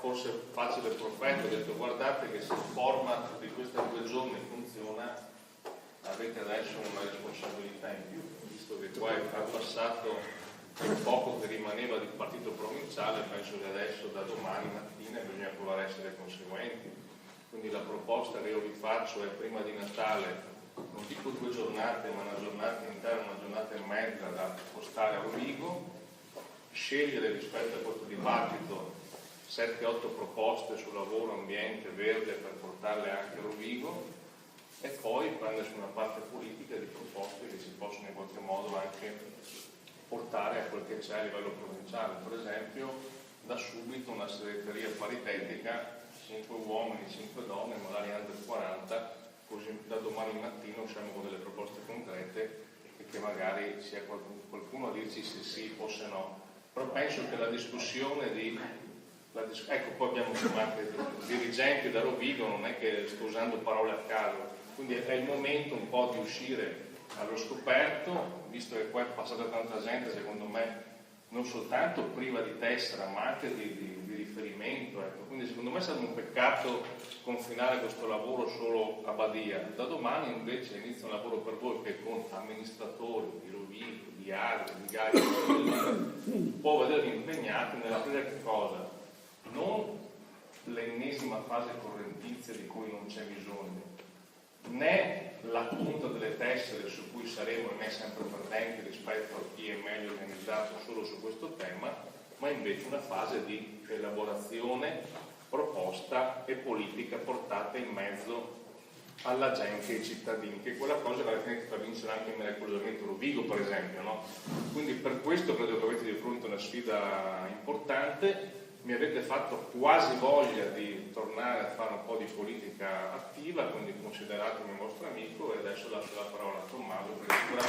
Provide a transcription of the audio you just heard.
forse facile profeta, ho detto guardate che se il format di questi 2 giorni funziona, avete adesso una responsabilità in più, visto che qua è passato il poco che rimaneva del partito provinciale. Penso che adesso da domani mattina bisogna provare a essere conseguenti, quindi la proposta che io vi faccio è prima di Natale, non dico 2 giornate, ma una giornata intera, una giornata e mezza da spostare a Rovigo, scegliere rispetto a questo dibattito 7-8 proposte sul lavoro, ambiente, verde per portarle anche a Rovigo, e poi prendersi una parte politica di proposte che si possono in qualche modo anche portare a quel che c'è a livello provinciale. Per esempio, da subito una segreteria paritetica, 5 uomini, 5 donne, magari under 40, così da domani mattina usciamo con delle proposte concrete e che magari sia qualcuno a dirci se sì o se no. Però penso che la discussione ecco, poi abbiamo anche dirigenti da Rovigo, non è che sto usando parole a caso, quindi è il momento un po' di uscire allo scoperto, visto che qua è passata tanta gente, secondo me non soltanto priva di tessera ma anche di riferimento, ecco. Quindi secondo me sarebbe un peccato confinare questo lavoro solo a Badia. Da domani invece inizia un lavoro per voi che con amministratori di Rovigo, di Agri, di Gari, può vedervi impegnati nell'aprire che cosa? Non l'ennesima fase correntizia di cui non c'è bisogno, né la punta delle tessere su cui saremo e ne sempre perdenti rispetto a chi è meglio organizzato solo su questo tema, ma invece una fase di elaborazione, proposta e politica portata in mezzo alla gente e ai cittadini, che è quella cosa che alla fine ti fa vincere anche miracolosamente Rovigo, per esempio, no? Quindi per questo credo che avete di fronte una sfida importante. Mi avete fatto quasi voglia di tornare a fare un po' di politica attiva, quindi consideratemi un vostro amico, e adesso lascio la parola a Tommaso, perché sicuramente